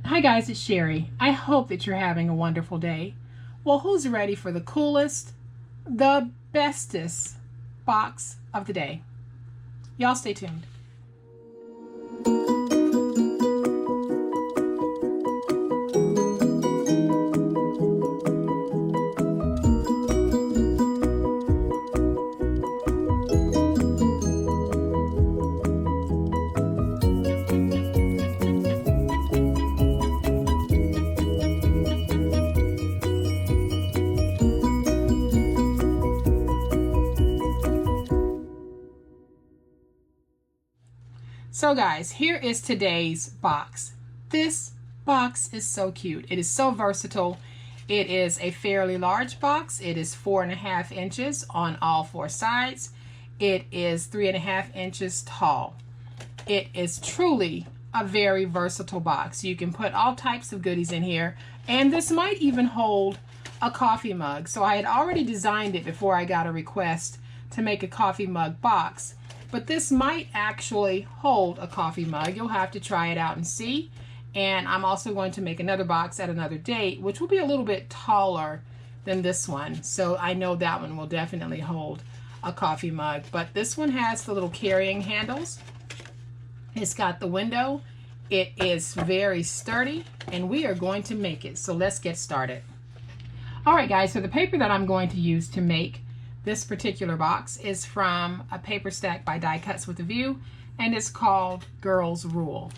Hi guys, it's Sherry. I hope that you're having a wonderful day. Well, who's ready for the coolest, the bestest box of the day? Y'all stay tuned. So guys, here is today's box. This box is so cute. It is so versatile. It is a fairly large box. It is 4.5 inches on all four sides. It is 3.5 inches tall. It is truly a very versatile box. You can put all types of goodies in here, and this might even hold a coffee mug. So I had already designed it before I got a request to make a coffee mug box. But this might actually hold a coffee mug. You'll have to try it out and see. And I'm also going to make another box at another date, which will be a little bit taller than this one. So I know that one will definitely hold a coffee mug. But this one has the little carrying handles. It's got the window. It is very sturdy, and we are going to make it. So let's get started. All right, guys, so the paper that I'm going to use to make this particular box is from a paper stack by Die Cuts with a View, and it's called Girls Rule.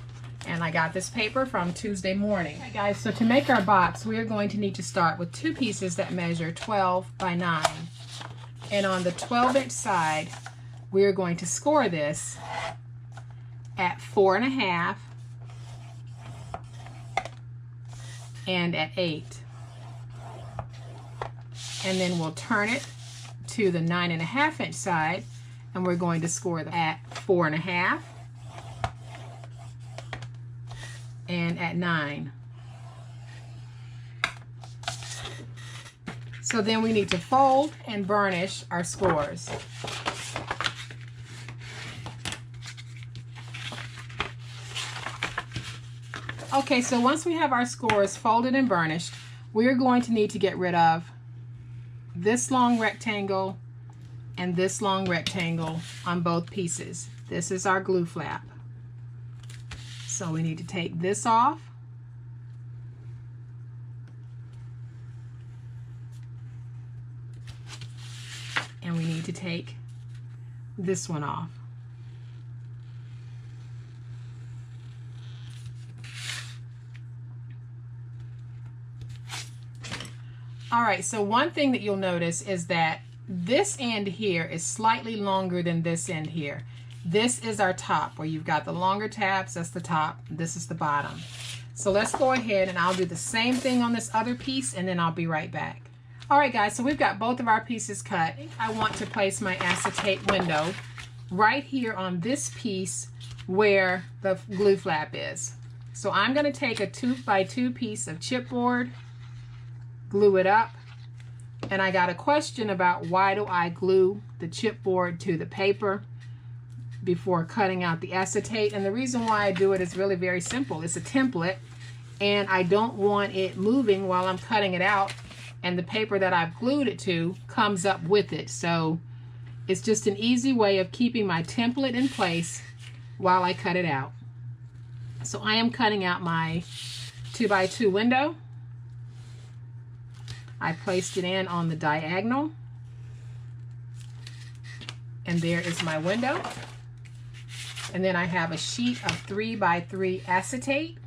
And I got this paper from Tuesday morning. Okay, guys, so to make our box, we are going to need to start with two pieces that measure 12 by 9. And on the 12-inch side, we are going to score this at 4.5 and at 8. And then we'll turn it to the 9.5-inch side, and we're going to score that at 4.5 and at 9. So then we need to fold and burnish our scores. Okay, so once we have our scores folded and burnished, we're going to need to get rid of this long rectangle and this long rectangle on both pieces. This is our glue flap. So we need to take this off. And we need to take this one off. All right, so one thing that you'll notice is that this end here is slightly longer than this end here. This is our top, where you've got the longer tabs. That's the top. This is the bottom. So let's go ahead and I'll do the same thing on this other piece, and then I'll be right back. All right, guys, so we've got both of our pieces cut. I want to place my acetate window right here on this piece where the glue flap is. So I'm going to take a 2x2 piece of chipboard, glue it up, and I got a question about why do I glue the chipboard to the paper before cutting out the acetate. And the reason why I do it is really very simple. It's a template, and I don't want it moving while I'm cutting it out, and the paper that I've glued it to comes up with it. So it's just an easy way of keeping my template in place while I cut it out. So I am cutting out my 2x2 window. I placed it in on the diagonal, and there is my window. And then I have a sheet of 3x3 acetate.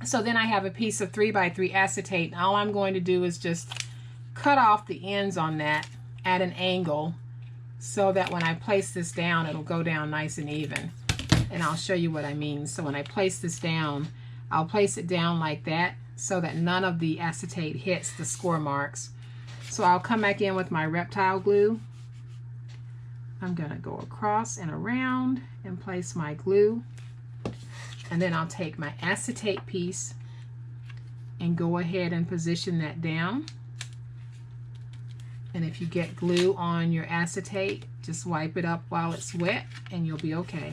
So then I have a piece of 3x3 acetate, and all I'm going to do is just cut off the ends on that at an angle so that when I place this down, it'll go down nice and even. And I'll show you what I mean. So when I place this down, I'll place it down like that, so that none of the acetate hits the score marks. So I'll come back in with my reptile glue. I'm going to go across and around and place my glue. And then I'll take my acetate piece and go ahead and position that down. And if you get glue on your acetate, just wipe it up while it's wet and you'll be okay.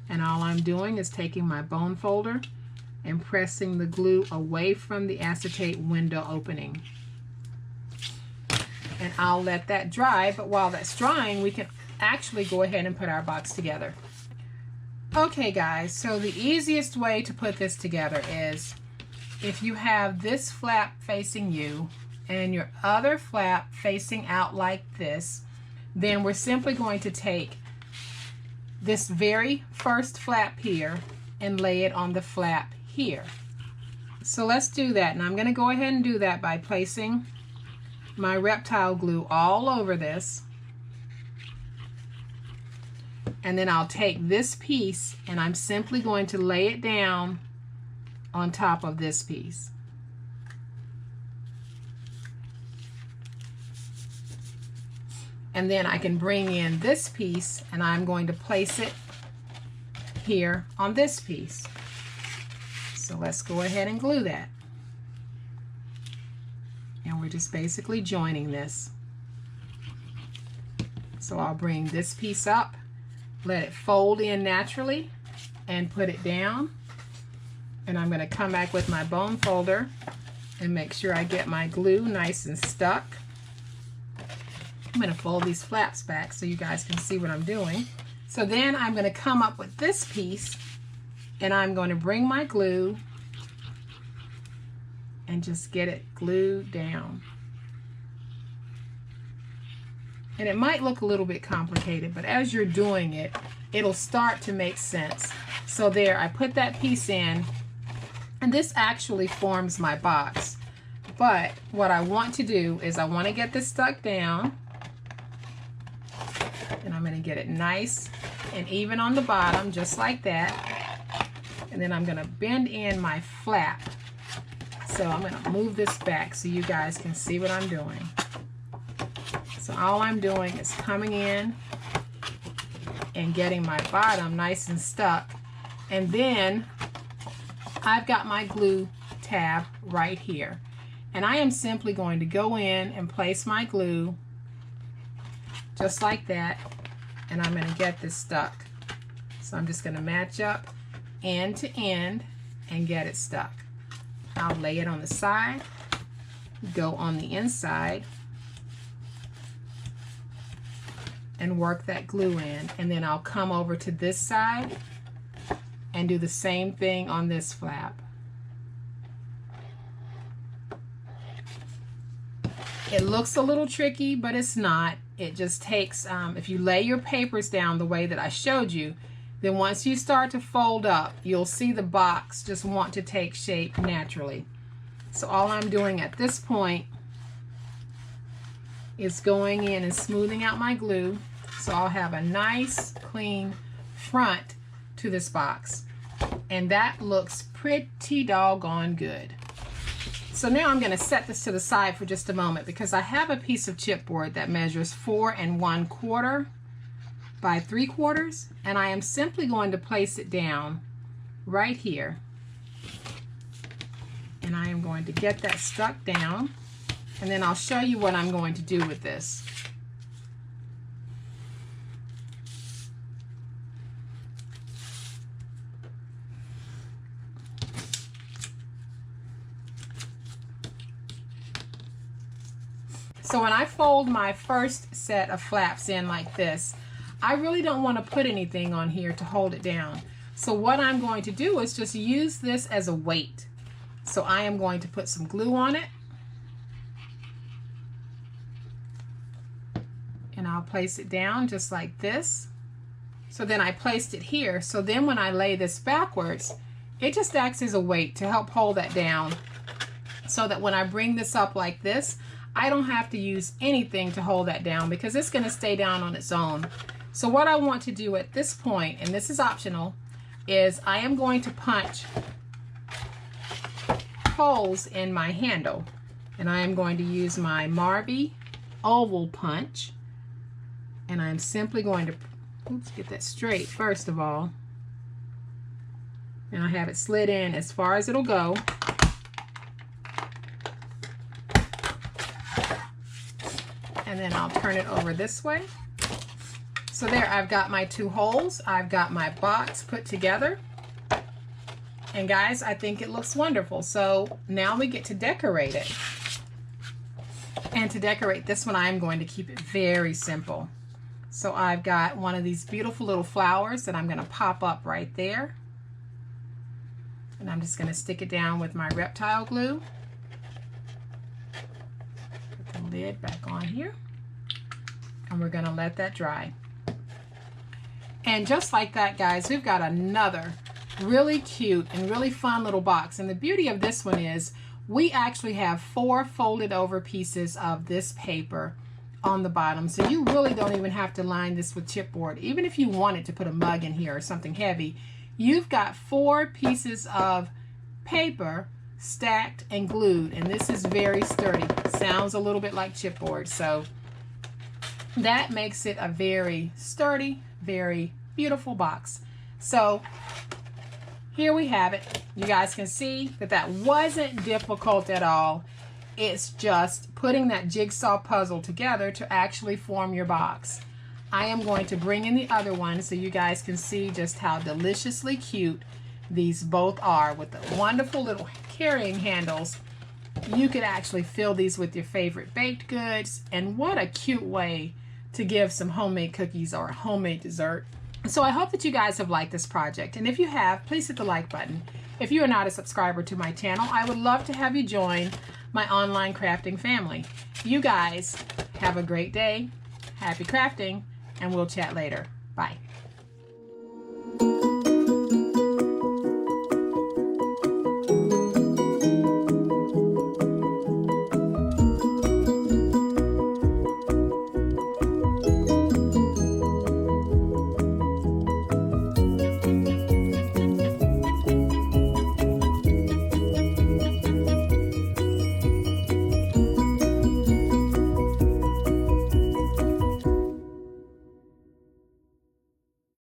And all I'm doing is taking my bone folder and pressing the glue away from the acetate window opening. And I'll let that dry, but while that's drying, we can actually go ahead and put our box together. Okay guys, so the easiest way to put this together is if you have this flap facing you and your other flap facing out like this, then we're simply going to take this very first flap here and lay it on the flap here. So let's do that, and I'm going to go ahead and do that by placing my reptile glue all over this. And then I'll take this piece and I'm simply going to lay it down on top of this piece. And then I can bring in this piece and I'm going to place it here on this piece. So let's go ahead and glue that. And we're just basically joining this. So I'll bring this piece up, let it fold in naturally, and put it down. And I'm going to come back with my bone folder and make sure I get my glue nice and stuck. I'm going to fold these flaps back so you guys can see what I'm doing. So then I'm going to come up with this piece and I'm going to bring my glue and just get it glued down. And it might look a little bit complicated, but as you're doing it, it'll start to make sense. So there, I put that piece in, and this actually forms my box. But what I want to do is I want to get this stuck down, and I'm going to get it nice and even on the bottom, just like that. And then I'm going to bend in my flap. So I'm going to move this back so you guys can see what I'm doing. So all I'm doing is coming in and getting my bottom nice and stuck. And then I've got my glue tab right here. And I am simply going to go in and place my glue just like that. And I'm going to get this stuck. So I'm just going to match up end to end and get it stuck. I'll lay it on the side, go on the inside, and work that glue in, and then I'll come over to this side and do the same thing on this flap. It looks a little tricky, but it's not. It just takes, if you lay your papers down the way that I showed you, then once you start to fold up, you'll see the box just want to take shape naturally. So all I'm doing at this point is going in and smoothing out my glue. So I'll have a nice clean front to this box. And that looks pretty doggone good. So now I'm going to set this to the side for just a moment because I have a piece of chipboard that measures 4 1/4 by 3/4, and I am simply going to place it down right here. And I am going to get that stuck down, and then I'll show you what I'm going to do with this. So when I fold my first set of flaps in like this, I really don't want to put anything on here to hold it down. So what I'm going to do is just use this as a weight. So I am going to put some glue on it. And I'll place it down just like this. So then I placed it here. So then when I lay this backwards, it just acts as a weight to help hold that down. So that when I bring this up like this, I don't have to use anything to hold that down because it's going to stay down on its own. So what I want to do at this point, and this is optional, is I am going to punch holes in my handle. And I am going to use my Marby oval punch. And I'm simply going to, oops, get that straight first of all. And I have it slid in as far as it'll go. And then I'll turn it over this way. So there, I've got my 2 holes. I've got my box put together. And guys, I think it looks wonderful. So now we get to decorate it. And to decorate this one, I'm going to keep it very simple. So I've got one of these beautiful little flowers that I'm going to pop up right there. And I'm just going to stick it down with my reptile glue. Put the lid back on here. And we're going to let that dry. And just like that, guys, we've got another really cute and really fun little box. And the beauty of this one is we actually have 4 folded over pieces of this paper on the bottom. So you really don't even have to line this with chipboard. Even if you wanted to put a mug in here or something heavy, you've got 4 pieces of paper stacked and glued. And this is very sturdy. Sounds a little bit like chipboard. So that makes it a very sturdy, very beautiful box. So here we have it. You guys can see that that wasn't difficult at all. It's just putting that jigsaw puzzle together to actually form your box. I am going to bring in the other one so you guys can see just how deliciously cute these both are with the wonderful little carrying handles. You could actually fill these with your favorite baked goods, and what a cute way to give some homemade cookies or a homemade dessert. So I hope that you guys have liked this project, and if you have, please hit the like button. If you are not a subscriber to my channel, I would love to have you join my online crafting family. You guys have a great day, happy crafting, and we'll chat later. Bye.